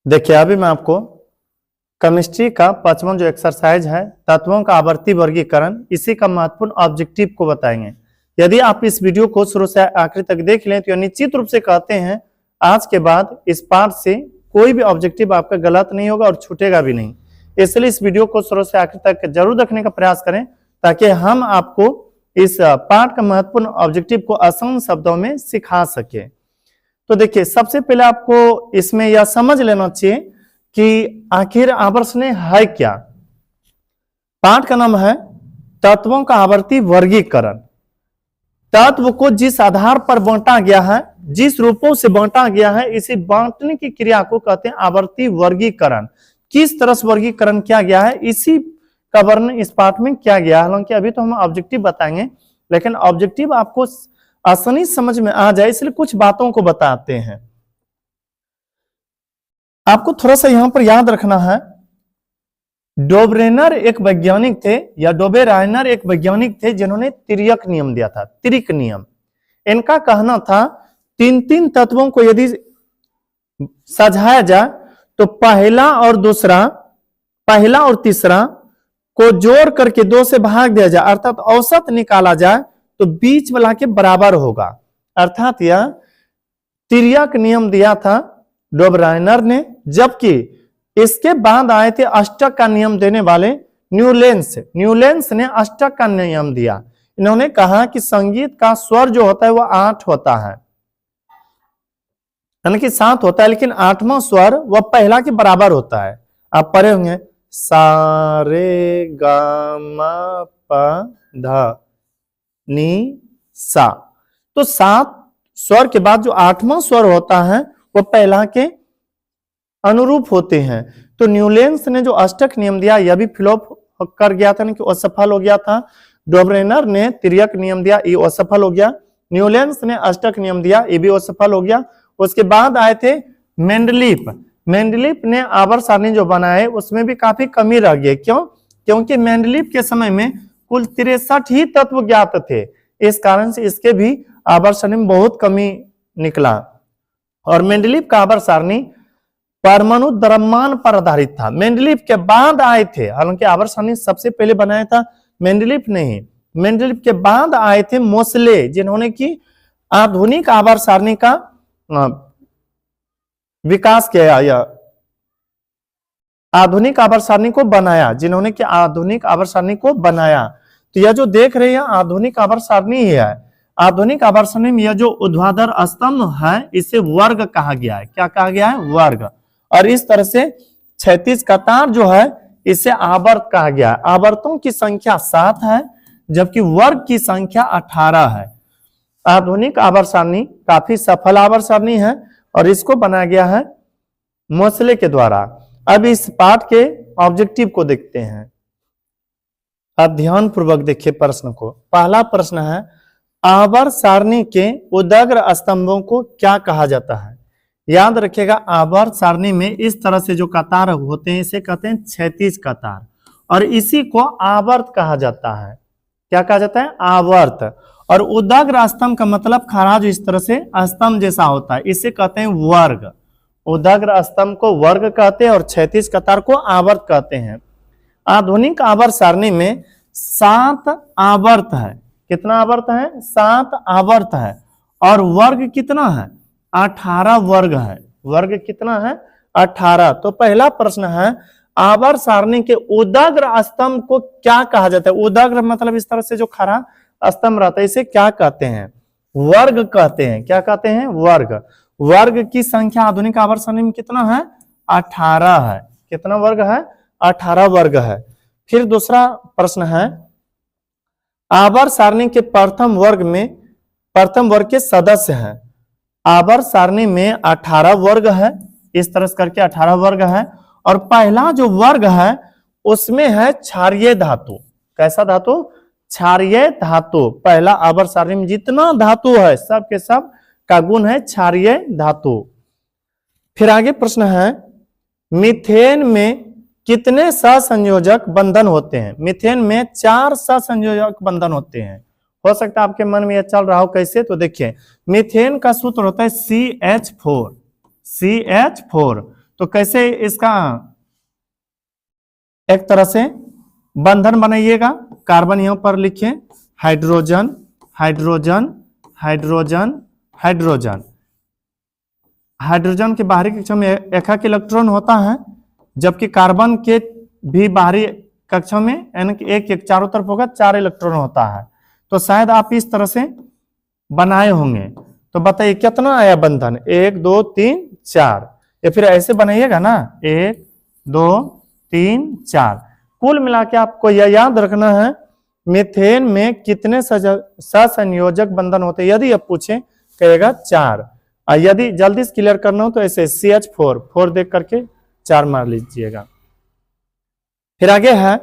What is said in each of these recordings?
देखिए अभी मैं आपको केमिस्ट्री का 55 जो एक्सरसाइज है तत्वों का आवर्ती वर्गीकरण इसी का महत्वपूर्ण ऑब्जेक्टिव को बताएंगे। यदि आप इस वीडियो को शुरू से आखिर तक देख लें तो यह निश्चित रूप से कहते हैं आज के बाद इस पार्ट से कोई भी ऑब्जेक्टिव आपका गलत नहीं होगा और छूटेगा भी नहीं। इसलिए इस वीडियो को शुरू से आखिर तक जरूर देखने का प्रयास करें ताकि हम आपको इस पार्ट का महत्वपूर्ण ऑब्जेक्टिव को आसान शब्दों में सिखा सके। तो देखिए सबसे पहले आपको इसमें यह समझ लेना चाहिए कि आखिर आवर्तन है क्या। पाठ का नाम है तत्वों का आवर्ती वर्गीकरण। तत्व को जिस आधार पर बांटा गया है, जिस रूपों से बांटा गया है, इसी बांटने की क्रिया को कहते हैं आवर्ती वर्गीकरण। किस तरह से वर्गीकरण किया गया है इसी का वर्णन इस पाठ में किया गया है। हालांकि अभी तो हम ऑब्जेक्टिव बताएंगे, लेकिन ऑब्जेक्टिव आपको आसानी समझ में आ जाए इसलिए कुछ बातों को बताते हैं। आपको थोड़ा सा यहां पर याद रखना है, डोबरेनर एक वैज्ञानिक थे या डोबेराइनर एक वैज्ञानिक थे जिन्होंने तिर्यक नियम दिया था, तिर्यक नियम। इनका कहना था तीन तीन तत्वों को यदि सजाया जाए तो पहला और तीसरा को जोड़ करके 2 से भाग दिया जाए अर्थात औसत निकाला जाए तो बीच वाला के बराबर होगा। अर्थात यह तिर्यक नियम दिया था डोबराइनर ने, जबकि इसके बाद आए थे अष्टक का नियम देने वाले न्यूलेंस ने अष्टक का नियम दिया। इन्होंने कहा कि संगीत का स्वर जो होता है वह 8 होता है, यानी कि 7 होता है, लेकिन 8वां स्वर वह पहला के बराबर होता है। आप पढ़े होंगे सा रे गा मा पा धा नी सा। तो 7 स्वर के बाद जो 8वां स्वर होता है वो पहला के अनुरूप होते हैं। तो न्यूलेंस ने जो अष्टक नियम दिया यह भी फ्लॉप कर गया था, कि असफल हो गया था। डोबरेनर ने तिर्यक नियम दिया, ये असफल हो गया। न्यूलेंस ने अष्टक नियम दिया, ये भी असफल हो गया। उसके बाद आए थे मेंडलीफ ने आवर्त सारणी जो बनाए उसमें भी काफी कमी रह गई। क्यों? क्योंकि मेंडलीफ के समय में कुल 63 ही तत्व ज्ञात थे, इस कारण से इसके भी आवर्त सारणी में बहुत कमी निकला। और मेंडलीफ का आवर्त सारणी परमाणु द्रव्यमान पर आधारित था। मेंडलीफ के बाद आए थे, हालांकि आवर्त सारणी सबसे पहले बनाया था मेंडलीफ नहीं, मेंडलीफ के बाद आए थे मोसले, जिन्होंने की आधुनिक आवर्त सारणी का विकास किया या आधुनिक आवर्त सारणी को बनाया, जिन्होंने कि आधुनिक आवर्त सारणी को बनाया। तो यह जो देख रहे हैं आधुनिक आवर्त सारणी ही है। आधुनिक आवर्त सारणी में यह जो ऊर्ध्वाधर स्तंभ है इसे वर्ग कहा गया है। क्या कहा गया है? वर्ग। और इस तरह से क्षैतिज कतार जो है इसे आवर्त कहा गया है। आवर्तों की संख्या 7 है जबकि वर्ग की संख्या 18 है। आधुनिक आवर्त सारणी काफी सफल आवर्त सारणी है और इसको बनाया गया है मोसले के द्वारा। अब इस पाठ के ऑब्जेक्टिव को देखते हैं। अब ध्यान पूर्वक देखिए प्रश्न को। पहला प्रश्न है आवर्त सारणी के उदग्र स्तंभों को क्या कहा जाता है? याद रखिएगा आवर्त सारणी में इस तरह से जो कतार होते हैं इसे कहते हैं क्षैतिज कतार और इसी को आवर्त कहा जाता है। क्या कहा जाता है? आवर्त। और उदग्र स्तंभ का मतलब खड़ा जो इस तरह से स्तंभ जैसा होता है इसे कहते हैं वर्ग। उदग्र स्तंभ को वर्ग कहते हैं और क्षैतिज कतार को आवर्त कहते हैं। आधुनिक आवर्त सारणी में 7 आवर्त है। कितना आवर्त है? 7 आवर्त है। और वर्ग कितना है? 18 वर्ग है। वर्ग कितना है? 18। तो पहला प्रश्न है आवर्त सारणी के उदग्र स्तंभ को क्या कहा जाता है? उदग्र मतलब इस तरह से जो खड़ा स्तंभ रहता है इसे क्या कहते हैं? वर्ग कहते हैं। क्या कहते हैं? वर्ग। वर्ग की संख्या आधुनिक आवर्त सारणी में कितना है? 18 है। कितना वर्ग है? 18 वर्ग है। फिर दूसरा प्रश्न है आवर्त सारणी के प्रथम वर्ग के सदस्य हैं। आवर्त सारणी में 18 वर्ग है, इस तरह से करके 18 वर्ग है। और पहला जो वर्ग है उसमें है क्षारीय धातु। कैसा धातु? क्षारीय धातु। पहला आवर्त सारणी में जितना धातु है सब के सब का गुण है क्षारीय धातु। फिर आगे प्रश्न है मीथेन में कितने सहसंयोजक बंधन होते हैं? मीथेन में 4 सहसंयोजक बंधन होते हैं। हो सकता है आपके मन में यह चल रहा हो कैसे, तो देखिए मीथेन का सूत्र होता है CH4। तो कैसे इसका एक तरह से बंधन बनाइएगा, कार्बन यहां पर लिखिए, hydrogen hydrogen hydrogen hydrogen. Hydrogen के बाहरी कक्षा में एक इलेक्ट्रॉन होता है, जबकि कार्बन के भी बाहरी कक्षा में यानी कि एक चारों तरफ होगा, 4 इलेक्ट्रॉन होता है। तो शायद आप इस तरह से बनाए होंगे। तो बताइए कितना आया बंधन, 1 2 3 4, या फिर ऐसे बनाइएगा ना, 1 2 3 4। कुल मिला के आपको यह याद रखना है मीथेन में कितने सहसंयोजक बंधन होते हैं। यदि आप पूछे कहेगा 4, और यदि जल्दी से क्लियर करना हो तो ऐसे CH4 4 देख करके 4 मार लीजिएगा। फिर आगे है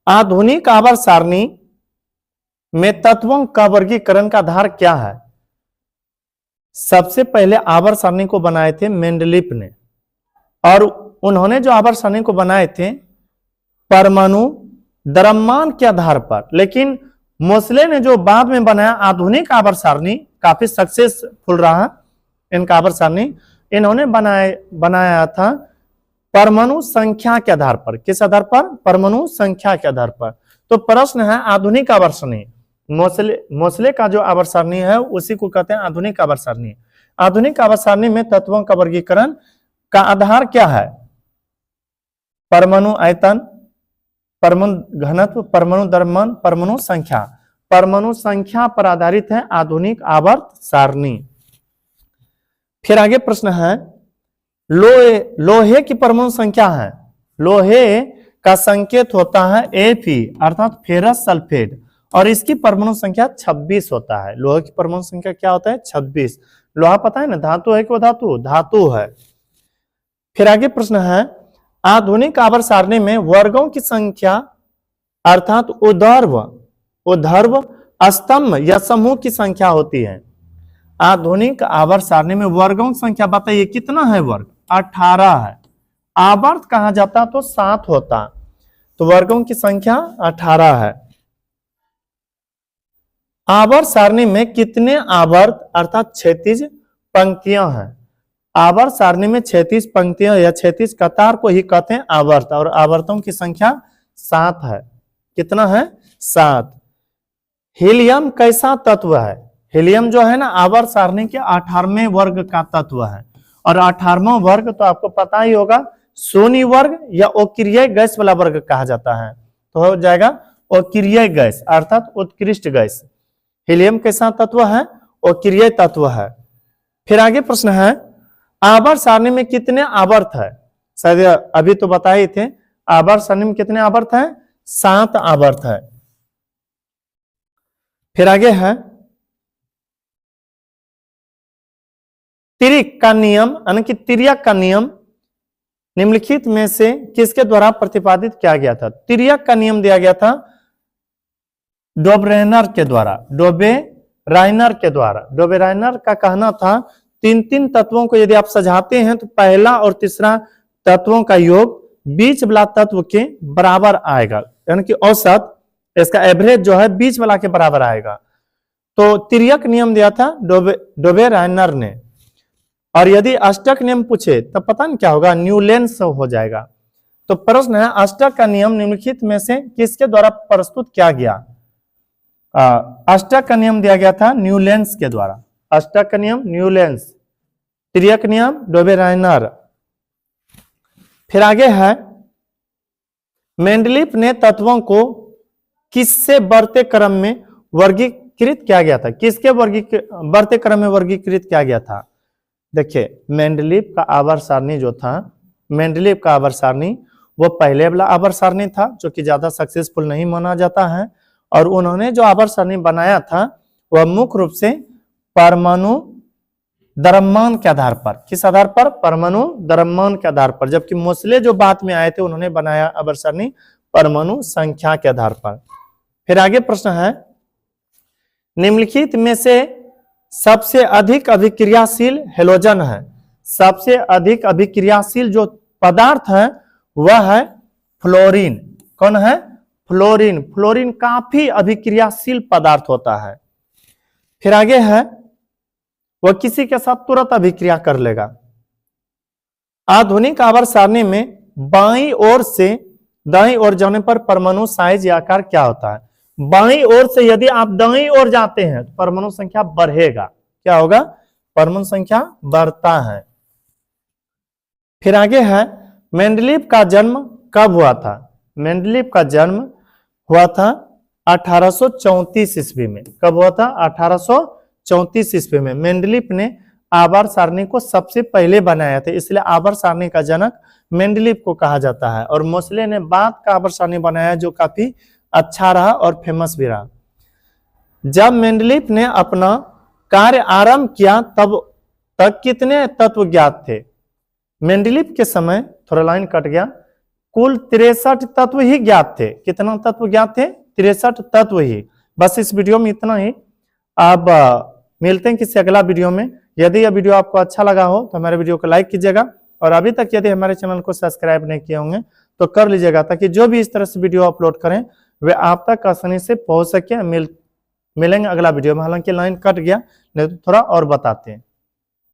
आधुनिक आवर्त सारणी में तत्वों का वर्गीकरण का आधार क्या है। सबसे पहले आवर्त सारणी को बनाए थे मेंडलीफ ने, और उन्होंने जो आवर्त सारणी को बनाए थे परमाणु द्रव्यमान के आधार पर, लेकिन मोसले ने जो बाद में बनाया आधुनिक आवर्त सारणी, काफी सक्सेसफुल रहा इनका आवर्त सारणी, इन्होंने बनाया था परमाणु संख्या के आधार पर। किस आधार पर? परमाणु संख्या के आधार पर। तो प्रश्न है आधुनिक आवर्त सारणी, मोसले का जो आवर्त सारणी है उसी को कहते हैं आधुनिक आवर्त सारणी। आधुनिक आवर्त सारणी में तत्वों का वर्गीकरण का आधार क्या है? परमाणु आयतन, परमाणु घनत्व, परमाणु द्रव्यमान, परमाणु संख्या। परमाणु संख्या पर आधारित है आधुनिक आवर्त सारणी। फिर आगे प्रश्न है लोहे की परमाणु संख्या है। लोहे का संकेत होता है Fe अर्थात फेरस सल्फेट, और इसकी परमाणु संख्या 26 होता है। लोहे की परमाणु संख्या क्या होता है? 26। लोहा पता है ना धातु है कि धातु? धातु है। फिर आगे प्रश्न है आधुनिक आवर्त सारणी में वर्गों की संख्या अर्थात ऊर्ध्व स्तंभ या समूह की संख्या होती है। आधुनिक आवर्त सारणी में वर्गों की संख्या बताइए कितना है? वर्ग 18 है। आवर्त कहा जाता तो 7 होता, तो वर्गों की संख्या 18 है। आवर्त सारणी में कितने आवर्त अर्थात क्षैतिज पंक्तियां हैं? आवर्त सारणी में 36 पंक्तियां या 36 कतार को ही कहते हैं आवर्त, और आवर्तों की संख्या 7 है। कितना है? 7। हीलियम कैसा तत्व है? हीलियम जो है ना आवर्त सारणी के 18वें वर्ग का तत्व है, और 18वां वर्ग तो आपको पता ही होगा शून्य वर्ग या अक्रिय गैस वाला वर्ग कहा जाता है, तो हो जाएगा अक्रिय गैस अर्थात उत्कृष्ट गैस। हीलियम कैसा तत्व है? अक्रिय तत्व है। फिर आगे प्रश्न है आवर्त सारणी में कितने आवर्त है? शायद अभी तो बताए थे, आवर्त सारणी में कितने आवर्त है? 7 आवर्त है। फिर आगे है तिर्यक का नियम, यानी कि तिर्यक का नियम निम्नलिखित में से किसके द्वारा प्रतिपादित किया गया था? तिर्यक का नियम दिया गया था डोबरेनर के द्वारा, डोबेराइनर के द्वारा। डोबेराइनर का कहना था 3 तत्वों को यदि आप सजाते हैं तो पहला और तीसरा तत्वों का योग बीच वाला तत्व के बराबर आएगा, यानी कि औसत इसका एवरेज जो है बीच वाला के बराबर आएगा। तो तिर्यक नियम दिया था डोबेराइनर ने। और यदि अष्टक नियम पूछे तब पता नहीं क्या होगा? न्यूलैंड्स हो जाएगा। तो प्रश्न है अष्टक का नियम निम्नलिखित में से किसके द्वारा प्रस्तुत किया गया? अष्टक का नियम दिया गया था न्यूलैंड्स के द्वारा। अष्टक का नियम न्यूलैंड्स, तिर्यक नियम डोबेराइनर। फिर आगे है मेंडलीफ ने तत्वों को किससे बढ़ते क्रम में वर्गीकृत किया गया था? किसके बढ़ते क्रम में वर्गीकृत किया गया था? देखिए मेंडलीफ का आवर्त सारणी जो था, मेंडलीफ का आवर्त सारणी वो पहले वाला आवर्त सारणी था जो कि ज्यादा सक्सेसफुल नहीं माना जाता है, और उन्होंने जो आवर्त सारणी बनाया था वह मुख्य रूप से परमाणु द्रव्यमान के आधार पर। किस आधार पर? परमाणु द्रव्यमान के आधार पर। जबकि मोसले जो बाद में आए थे उन्होंने बनाया आवर्त सारणी परमाणु संख्या के आधार पर। फिर आगे प्रश्न है निम्नलिखित में से सबसे अधिक अभिक्रियाशील हेलोजन है। सबसे अधिक अभिक्रियाशील जो पदार्थ है वह है फ्लोरीन। कौन है? फ्लोरीन। फ्लोरीन काफी अभिक्रियाशील पदार्थ होता है। फिर आगे है वह किसी के साथ तुरंत अभिक्रिया कर लेगा। आधुनिक आवर्त सारणी में बाईं ओर से दाईं ओर जाने पर परमाणु साइज या आकार क्या होता है? बाईं ओर से यदि आप दाईं ओर जाते हैं तो परमाणु संख्या बढ़ेगा। क्या होगा? परमाणु संख्या बढ़ता है। फिर आगे है, मेंडलीव का जन्म कब हुआ था? मेंडलीव का जन्म हुआ था 1834 ईस्वी में। कब हुआ था? 1834 ईस्वी में। मेंडलीव ने आवर्त सारणी को सबसे पहले बनाया था, इसलिए आवर्त सारणी का जनक मेंडलीव को कहा जाता है। और मोसले ने बाद का आवर्त सारणी बनाया जो काफी अच्छा रहा और फेमस भी रहा। जब मेंडलीव ने अपना कार्य आरंभ किया तब तक कितने तत्व ज्ञात थे? मेंडलीव के समय, थोड़ा लाइन कट गया, कुल 63 तत्व ही ज्ञात थे। कितना तत्व ज्ञात थे? 63 तत्व ही। बस इस वीडियो में इतना ही। अब मिलते हैं किसी अगला वीडियो में। यदि यह वीडियो आपको अच्छा लगा हो तो हमारे वीडियो को लाइक कीजिएगा, और अभी तक यदि हमारे चैनल को सब्सक्राइब नहीं किए होंगे तो कर लीजिएगा, ताकि जो भी इस तरह से वीडियो अपलोड करें वे आप तक आसानी से पहुंच सके। मिलेंगे अगला वीडियो में। हालांकि लाइन कट गया, नहीं तो थोड़ा और बताते हैं।